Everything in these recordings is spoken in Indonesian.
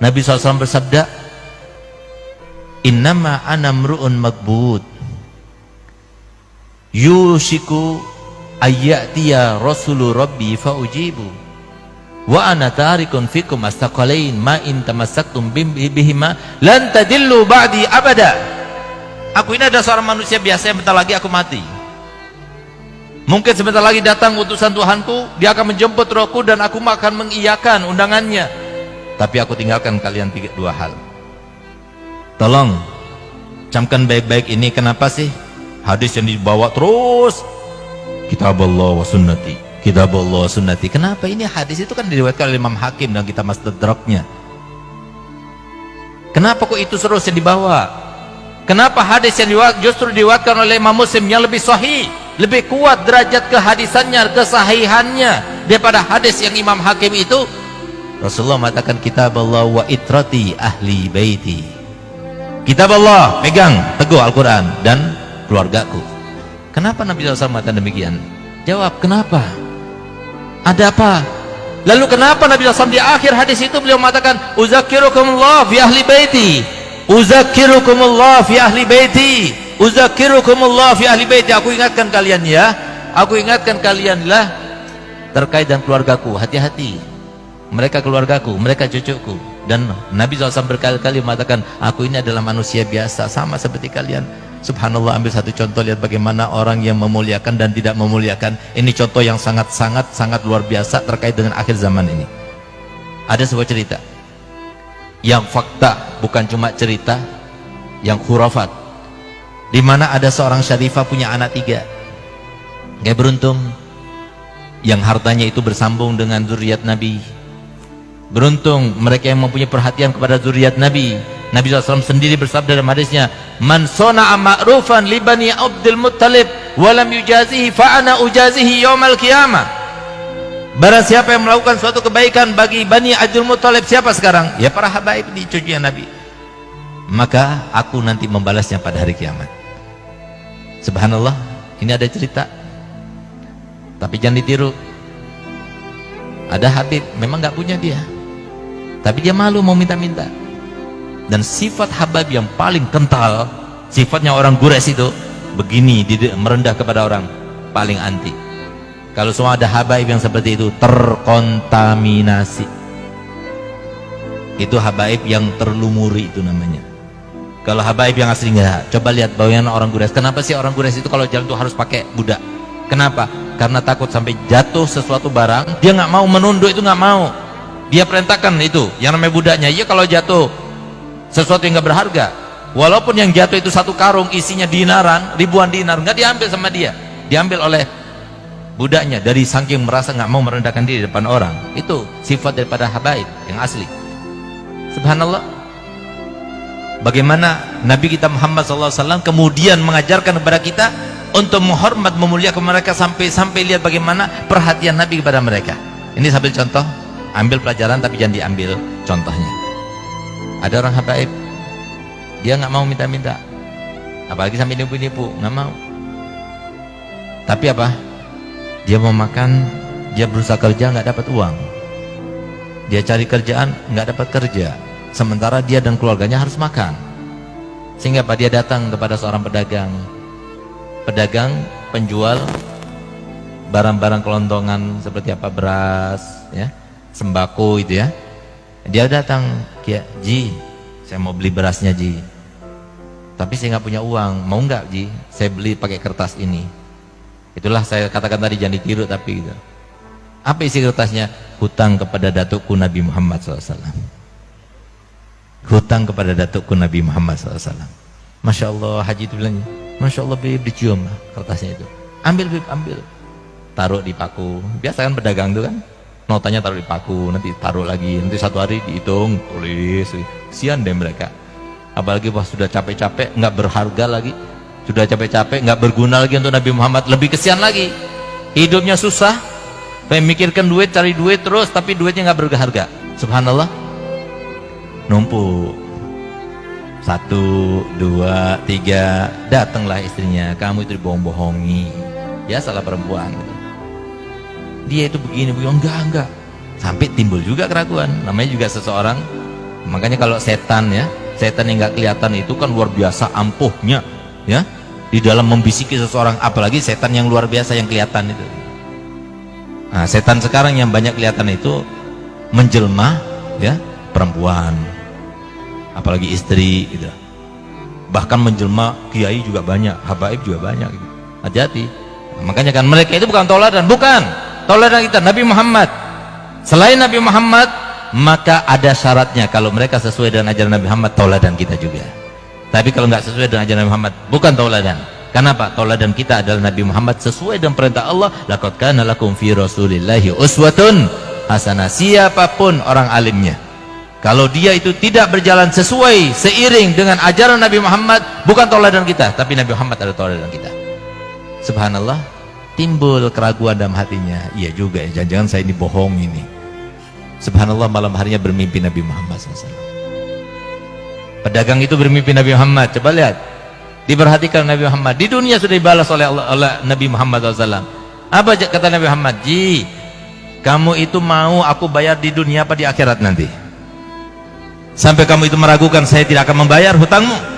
Nabi SAW bersabda, innama ana mru'un magbud yushiku ayyatiya rasulu rabbi faujibu wa ana tarikun fikum astaqalain ma in tamassaktum bihima lan tadillu ba'di abada. Aku ini adalah seorang manusia biasa yang bentar lagi aku mati. Mungkin sebentar lagi datang utusan Tuhanku, dia akan menjemput rohku dan aku akan mengiyakan undangannya. Tapi aku tinggalkan kalian dua hal. Tolong camkan baik-baik ini. Kenapa sih hadis yang dibawa terus kitab Allah wa sunnati, kitab Allah wa sunnati? Kenapa ini hadis itu kan diriwayatkan oleh Imam Hakim dan kita Mustadraknya? Kenapa kok itu terus yang dibawa? Kenapa hadis yang justru diriwayatkan oleh Imam Muslim yang lebih sahih, lebih kuat derajat kehadisannya, kesahihannya daripada hadis yang Imam Hakim itu? Rasulullah mengatakan kitab Allah wa itrati ahli baiti. Kitab Allah, pegang teguh Al-Quran, dan keluargaku. Kenapa Nabi SAW mengatakan demikian? Jawab, kenapa? Ada apa? Lalu kenapa Nabi SAW di akhir hadis itu beliau mengatakan uzakirukumullah fi ahli baiti, uzakirukumullah fi ahli baiti, uzakirukumullah fi ahli baiti. Aku ingatkan kalian ya, aku ingatkan kalian lah terkait dengan keluargaku. Hati-hati, mereka keluargaku, mereka cucuku. Dan Nabi SAW berkali-kali mengatakan, aku ini adalah manusia biasa, sama seperti kalian. Subhanallah, ambil satu contoh, lihat bagaimana orang yang memuliakan dan tidak memuliakan. Ini contoh yang sangat luar biasa terkait dengan akhir zaman ini. Ada sebuah cerita yang fakta, bukan cuma cerita yang khurafat, di mana ada seorang syarifah punya anak 3. Dia beruntung yang hartanya itu bersambung dengan zuriat Nabi. Beruntung mereka yang mempunyai perhatian kepada zuriat Nabi. Nabi SAW sendiri bersabda dalam hadisnya, man sona'a ma'rufan li bani Abdul Muttalib walam yujazihi fa'ana ujazihi yawmal qiyamah. Barang siapa yang melakukan suatu kebaikan bagi Bani Abdul Muttalib, siapa sekarang? Ya para habaib di cucunya Nabi. Maka aku nanti membalasnya pada hari kiamat. Subhanallah, ini ada cerita. Tapi jangan ditiru. Ada Habib, memang gak punya dia, tapi dia malu mau minta-minta. Dan sifat Habib yang paling kental, sifatnya orang Quraisy itu begini, merendah kepada orang, paling anti. Kalau semua ada Habib yang seperti itu, terkontaminasi. Itu Habib yang terlumuri, itu namanya. Kalau Habib yang asli enggak. Coba lihat bagaimana orang Quraisy. Kenapa sih orang Quraisy itu kalau jalan itu harus pakai budak? Kenapa? Karena takut sampai jatuh sesuatu barang, dia nggak mau menunduk, itu nggak mau. Dia perintahkan itu yang namanya budaknya. Iya, kalau jatuh sesuatu yang nggak berharga, walaupun yang jatuh itu satu karung isinya dinaran, ribuan dinar, nggak diambil sama dia, diambil oleh budaknya. Dari saking merasa nggak mau merendahkan diri di depan orang. Itu sifat daripada habaib yang asli. Subhanallah, bagaimana Nabi kita Muhammad SAW kemudian mengajarkan kepada kita untuk menghormat, memuliakan mereka, sampai lihat bagaimana perhatian Nabi kepada mereka. Ini sambil contoh, ambil pelajaran tapi jangan diambil contohnya. Ada orang habaib, dia nggak mau minta-minta, apalagi sampai nipu-nipu, nggak mau. Tapi apa? Dia mau makan, dia berusaha kerja nggak dapat uang, dia cari kerjaan nggak dapat kerja, sementara dia dan keluarganya harus makan. Sehingga apa? Dia datang kepada seorang pedagang, penjual barang-barang kelontongan seperti apa, beras, ya, sembako itu ya. Dia datang, Ji, saya mau beli berasnya Ji, tapi saya nggak punya uang, mau nggak Ji, saya beli pakai kertas ini. Itulah saya katakan tadi, jangan ditiru tapi gitu. Apa isi kertasnya? Hutang kepada datukku Nabi Muhammad SAW. Hutang kepada datukku Nabi Muhammad SAW. Masya Allah, Haji itu bilangnya, Masya Allah Bib, dicium kertasnya itu. Ambil Bib, ambil. Taruh di paku. Biasa kan pedagang itu kan, notanya taruh di paku, nanti taruh lagi, nanti satu hari dihitung, tulis. Kesian deh mereka. Apalagi pas sudah capek-capek, nggak berharga lagi. Sudah capek-capek, nggak berguna lagi untuk Nabi Muhammad. Lebih kesian lagi. Hidupnya susah, pengen mikirkan duit, cari duit terus, tapi duitnya nggak berharga. Subhanallah. Numpuk. 1, 2, 3, datanglah istrinya, kamu itu dibohong-bohongi. Ya salah perempuan gitu. Dia itu begini, enggak. Sampai timbul juga keraguan. Namanya juga seseorang Makanya kalau setan ya, setan yang nggak kelihatan itu kan luar biasa ampuhnya ya, di dalam membisiki seseorang, apalagi setan yang luar biasa yang kelihatan itu. Nah, setan sekarang yang banyak kelihatan itu menjelma ya, perempuan, apalagi istri gitu. Bahkan menjelma kiai juga banyak, habaib juga banyak gitu. Hati-hati. Nah, makanya kan mereka itu bukan toladan, bukan toladan kita Nabi Muhammad. Selain Nabi Muhammad, maka ada syaratnya. Kalau mereka sesuai dengan ajaran Nabi Muhammad, toladan kita juga. Tapi kalau nggak sesuai dengan ajaran Nabi Muhammad, bukan toladan. Kenapa? Toladan kita adalah Nabi Muhammad sesuai dengan perintah Allah. Laqad kana lakum fi Rasulillahi uswatun hasanah. Siapapun orang alimnya, kalau dia itu tidak berjalan sesuai seiring dengan ajaran Nabi Muhammad, bukan toladan kita, tapi Nabi Muhammad adalah toladan kita. Subhanallah, timbul keraguan dalam hatinya. Iya juga ya, jangan-jangan saya ini bohong ini. Subhanallah, malam harinya bermimpi Nabi Muhammad SAW. Pedagang itu bermimpi Nabi Muhammad. Coba lihat, diperhatikan Nabi Muhammad. Di dunia sudah dibalas oleh Allah, oleh Nabi Muhammad SAW. Apa kata Nabi Muhammad? Ji, kamu itu mau aku bayar di dunia apa di akhirat nanti? Sampai kamu itu meragukan saya tidak akan membayar hutangmu.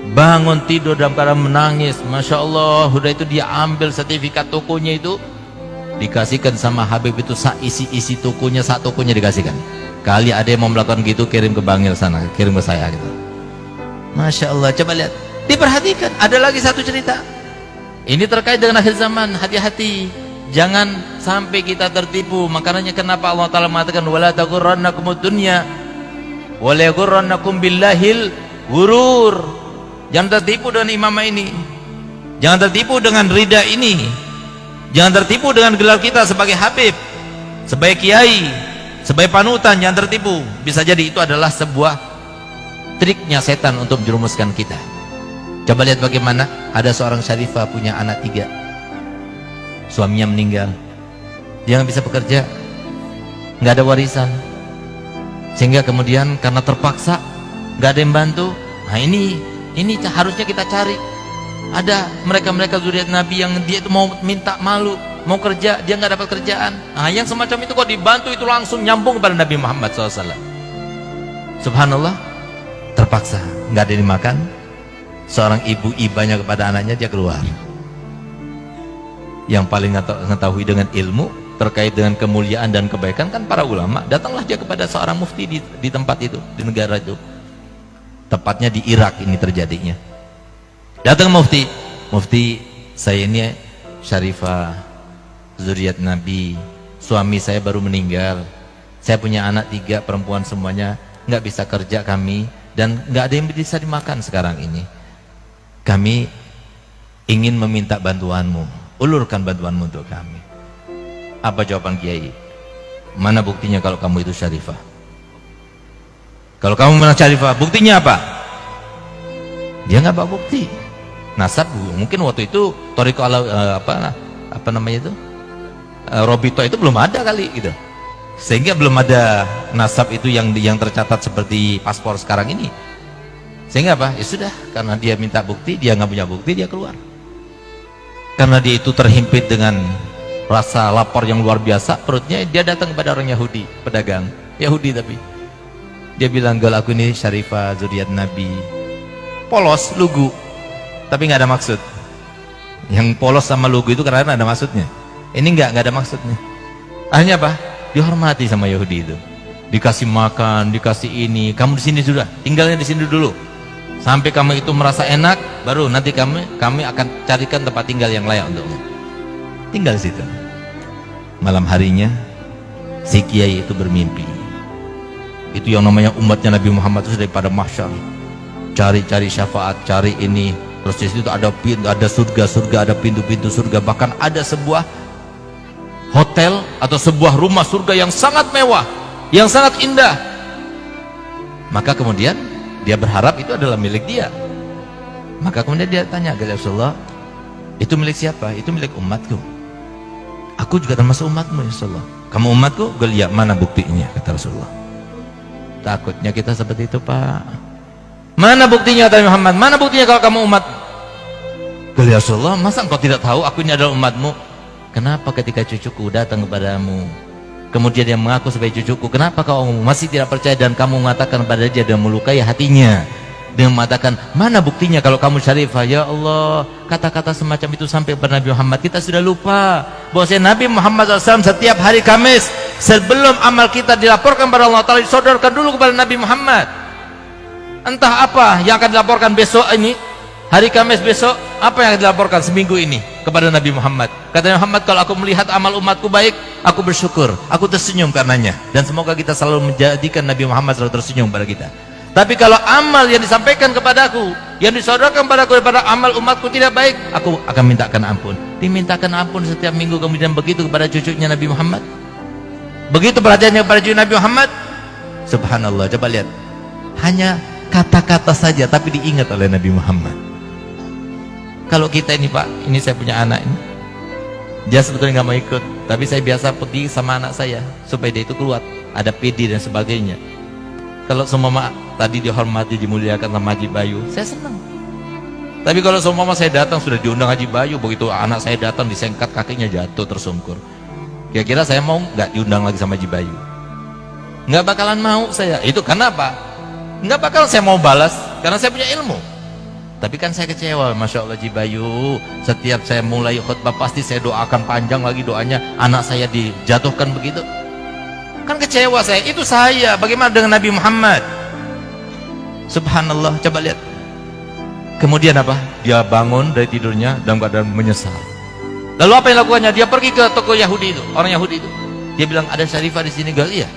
Bangun tidur dalam keadaan menangis. Masya Allah, udah itu dia ambil sertifikat tokonya itu, dikasihkan sama Habib itu, isi tokonya, sak tokonya dikasihkan. Kali ada yang mau melakukan gitu, kirim ke Bangil sana, kirim ke saya gitu. Masya Allah, coba lihat, diperhatikan. Ada lagi satu cerita, ini terkait dengan akhir zaman. Hati-hati, jangan sampai kita tertipu. Makanya kenapa Allah Ta'ala mengatakan wala taghurrannakumud dunya wala yaghurrannakum billahil ghurur. Jangan tertipu dengan imamah ini, jangan tertipu dengan rida ini, jangan tertipu dengan gelar kita sebagai Habib, sebagai kiai, sebagai panutan. Jangan tertipu. Bisa jadi itu adalah sebuah triknya setan untuk menjerumuskan kita. Coba lihat bagaimana ada seorang syarifah punya anak 3, suaminya meninggal, dia nggak bisa bekerja, nggak ada warisan, sehingga kemudian karena terpaksa nggak ada yang bantu. Nah ini harusnya kita cari. Ada mereka zuriat Nabi yang dia itu mau minta malu, mau kerja, dia nggak dapat kerjaan. Nah, yang semacam itu kok dibantu, itu langsung nyambung kepada Nabi Muhammad SAW. Subhanallah, terpaksa nggak ada yang dimakan. Seorang ibu ibanya kepada anaknya, dia keluar. Yang paling mengetahui dengan ilmu terkait dengan kemuliaan dan kebaikan kan para ulama. Datanglah dia kepada seorang mufti di tempat itu, di negara itu. Tepatnya di Irak ini terjadinya. Datang mufti, saya ini syarifah zuriat Nabi, suami saya baru meninggal, saya punya anak 3 perempuan semuanya, nggak bisa kerja kami, dan nggak ada yang bisa dimakan sekarang ini. Kami ingin meminta bantuanmu, ulurkan bantuanmu untuk kami. Apa jawaban kiai? Mana buktinya kalau kamu itu syarifah? Kalau kamu mana syarifah, buktinya apa? Dia nggak bawa bukti. Nasab mungkin waktu itu Toriko apa namanya itu, Robito itu belum ada kali gitu, sehingga belum ada nasab itu yang tercatat seperti paspor sekarang ini. Sehingga apa? Ya sudah, karena dia minta bukti, dia nggak punya bukti, dia keluar. Karena dia itu terhimpit dengan rasa lapar yang luar biasa, perutnya, dia datang kepada orang Yahudi, pedagang Yahudi, tapi dia bilang, gal aku ini syarifah zuriat Nabi. Polos, lugu, tapi nggak ada maksud. Yang polos sama lugu itu karena ada maksudnya. Ini nggak ada maksudnya. Akhirnya apa? Dihormati sama Yahudi itu, dikasih makan, dikasih ini. Kamu di sini sudah, tinggalnya di sini dulu, sampai kamu itu merasa enak, baru nanti kami akan carikan tempat tinggal yang layak untukmu. Tinggal di situ. Malam harinya si kiai itu bermimpi. Itu yang namanya umatnya Nabi Muhammad itu daripada mahsyar, cari-cari syafaat, cari ini. Terus di situ ada surga, ada pintu-pintu surga, bahkan ada sebuah hotel atau sebuah rumah surga yang sangat mewah, yang sangat indah. Maka kemudian dia berharap itu adalah milik dia. Maka kemudian dia tanya, ya Rasulullah, itu milik siapa? Itu milik umatku. Aku juga termasuk umatmu ya Rasulullah. Kamu umatku? Ya, mana buktinya? Kata Rasulullah. Takutnya kita seperti itu, Pak. Mana buktinya, kata Muhammad? Mana buktinya kalau kamu umat? Ya Rasulullah, masa engkau tidak tahu aku ini adalah umatmu? Kenapa ketika cucuku datang kepadamu, Kemudian dia mengaku sebagai cucuku. Kenapa kau masih tidak percaya dan kamu mengatakan pada dia dan melukai hatinya dengan mengatakan, mana buktinya kalau kamu syarifah? Ya Allah, kata-kata semacam itu sampai kepada Nabi Muhammad. Kita sudah lupa bahwasanya Nabi Muhammad SAW setiap hari Kamis sebelum amal kita dilaporkan kepada Allah Ta'ala, disodorkan dulu kepada Nabi Muhammad. Entah apa yang akan dilaporkan besok ini, hari Kamis besok, apa yang akan dilaporkan seminggu ini kepada Nabi Muhammad. Kata Muhammad, kalau aku melihat amal umatku baik, aku bersyukur, aku tersenyum karenanya. Dan semoga kita selalu menjadikan Nabi Muhammad selalu tersenyum pada kita. Tapi kalau amal yang disampaikan kepadaku, yang disodorkan kepadaku daripada amal umatku tidak baik, aku akan mintakan ampun. Dimintakan ampun setiap minggu. Kemudian begitu kepada cucunya Nabi Muhammad, begitu perhatiannya kepada cucu Nabi Muhammad. Subhanallah, coba lihat, hanya kata-kata saja tapi diingat oleh Nabi Muhammad. Kalau kita ini, Pak, ini saya punya anak ini, dia sebetulnya nggak mau ikut, tapi saya biasa pergi sama anak saya supaya dia itu keluar, ada PD dan sebagainya. Kalau semua tadi dihormati, dimuliakan sama Haji Bayu, saya senang. Tapi kalau semua saya datang sudah diundang Haji Bayu, begitu anak saya datang disengkat kakinya jatuh tersungkur, kira-kira saya mau nggak diundang lagi sama Haji Bayu? Nggak bakalan mau saya. Itu kenapa? Nggak bakal saya mau balas, karena saya punya ilmu. Tapi kan saya kecewa, Masya Allah Haji Bayu, setiap saya mulai khutbah pasti saya doakan panjang lagi doanya, anak saya dijatuhkan begitu. Kan kecewa saya, itu saya. Bagaimana dengan Nabi Muhammad? Subhanallah, coba lihat. Kemudian apa? Dia bangun dari tidurnya dalam keadaan menyesal. Lalu apa yang lakukannya? Dia pergi ke toko Yahudi itu, orang Yahudi itu. Dia bilang, ada syarifah di sini, gal? Iya.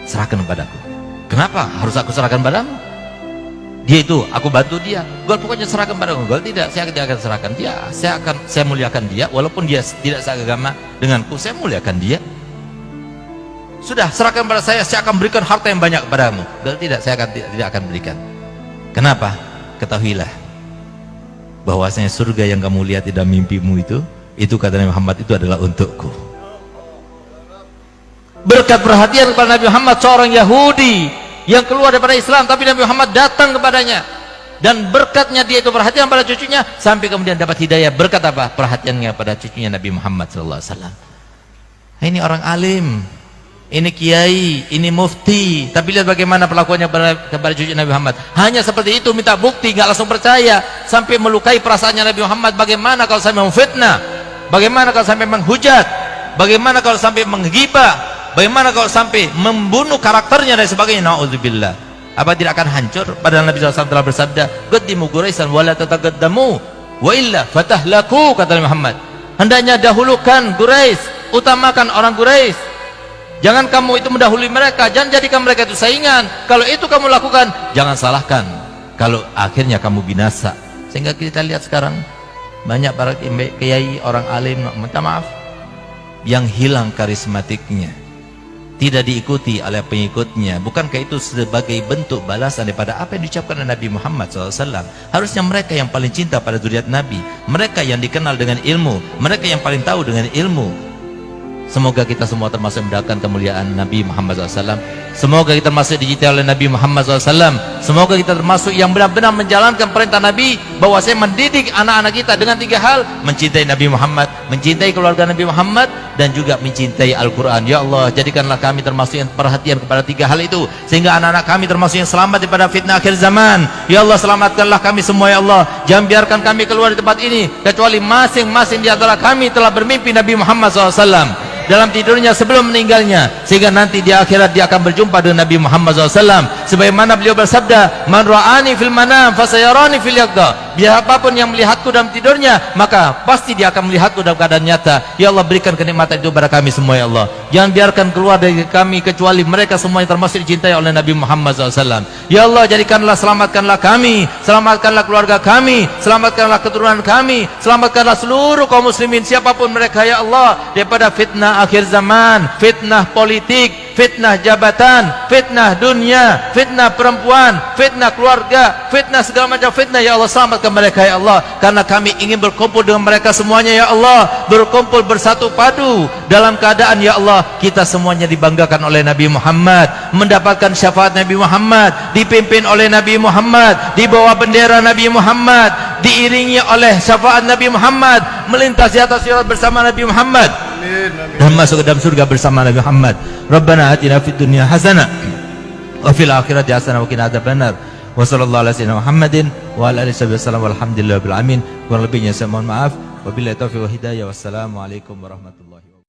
Serahkan padaku. Kenapa harus aku serahkan padamu? Dia itu, aku bantu dia. Gal, pokoknya serahkan padaku. Gal, tidak, saya tidak akan serahkan dia. Saya muliakan dia, walaupun dia tidak seagama denganku, saya muliakan dia. Sudah, serahkan pada saya akan berikan harta yang banyak kepadamu. Gal, tidak, saya tidak akan berikan. Kenapa? Ketahuilah bahwasanya surga yang kamu lihat di dalam mimpimu itu kata Nabi Muhammad, itu adalah untukku. Berkat perhatian kepada Nabi Muhammad, seorang Yahudi yang keluar daripada Islam, tapi Nabi Muhammad datang kepadanya, dan berkatnya dia itu perhatian pada cucunya, sampai kemudian dapat hidayah. Berkat apa? Perhatiannya pada cucunya Nabi Muhammad SAW. Ini orang alim, ini kiai, ini mufti, tapi lihat bagaimana perlakuannya kepada cucu Nabi Muhammad. Hanya seperti itu, minta bukti, nggak langsung percaya, sampai melukai perasaannya Nabi Muhammad. Bagaimana kalau sampai memfitnah? Bagaimana kalau sampai menghujat? Bagaimana kalau sampai menggibah? Bagaimana kalau sampai membunuh karakternya dan sebagainya? Na'udzubillah. Apa tidak akan hancur? Padahal Nabi SAW telah bersabda, qaddimu Quraisyan wa la tataqaddamu wa illa fatahlaku, kata Nabi Muhammad. Hendaknya dahulukan Quraisy, utamakan orang Quraisy. Jangan kamu itu mendahului mereka, jangan jadikan mereka itu saingan. Kalau itu kamu lakukan, jangan salahkan kalau akhirnya kamu binasa. Sehingga kita lihat sekarang banyak para kiai, orang alim, minta maaf, yang hilang karismatiknya, tidak diikuti oleh pengikutnya. Bukankah itu sebagai bentuk balasan daripada apa yang diucapkan oleh Nabi Muhammad SAW? Harusnya mereka yang paling cinta pada zuriat Nabi, mereka yang dikenal dengan ilmu, mereka yang paling tahu dengan ilmu. Semoga kita semua termasuk mendapatkan kemuliaan Nabi Muhammad SAW. Semoga kita termasuk dicintai oleh Nabi Muhammad SAW. Semoga kita termasuk yang benar-benar menjalankan perintah Nabi, bahwa saya mendidik anak-anak kita dengan 3 hal: mencintai Nabi Muhammad, mencintai keluarga Nabi Muhammad, dan juga mencintai Al-Quran. Ya Allah, jadikanlah kami termasuk yang perhatian kepada 3 hal itu, sehingga anak-anak kami termasuk yang selamat daripada fitnah akhir zaman. Ya Allah, selamatkanlah kami semua ya Allah. Jangan biarkan kami keluar di tempat ini kecuali masing-masing di antara kami telah bermimpi Nabi Muhammad SAW dalam tidurnya sebelum meninggalnya, sehingga nanti di akhirat dia akan berjumpa dengan Nabi Muhammad SAW. Sebagaimana beliau bersabda, man ra'ani fil manam fasayarani fil yaqda. Siapapun yang melihatku dalam tidurnya, maka pasti dia akan melihatku dalam keadaan nyata. Ya Allah, berikan kenikmatan itu kepada kami semua ya Allah. Jangan biarkan keluar dari kami kecuali mereka semua yang termasuk dicintai oleh Nabi Muhammad SAW. Ya Allah, jadikanlah, selamatkanlah kami, selamatkanlah keluarga kami, selamatkanlah keturunan kami, selamatkanlah seluruh kaum muslimin siapapun mereka ya Allah, daripada fitnah akhir zaman, fitnah politik, fitnah jabatan, fitnah dunia, fitnah perempuan, fitnah keluarga, fitnah segala macam fitnah. Ya Allah, selamatkan mereka ya Allah, karena kami ingin berkumpul dengan mereka semuanya ya Allah, berkumpul bersatu padu dalam keadaan ya Allah kita semuanya dibanggakan oleh Nabi Muhammad, mendapatkan syafaat Nabi Muhammad, dipimpin oleh Nabi Muhammad, di bawah bendera Nabi Muhammad, diiringi oleh syafaat Nabi Muhammad, melintas di atas sirat bersama Nabi Muhammad. dan masuk ke dalam surga bersama Nabi Muhammad. Rabbana atina fid dunya hasanah wa fil akhirati hasanah wa qina adzabannar. Wa sallallahu ala sayyidina Muhammadin wa ala alihi wasallam walhamdulillahi rabbil alamin. Kurang lebihnya saya mohon maaf. Wabillahi taufiq wa hidayah. Wassalamualaikum warahmatullahi wabarakatuh.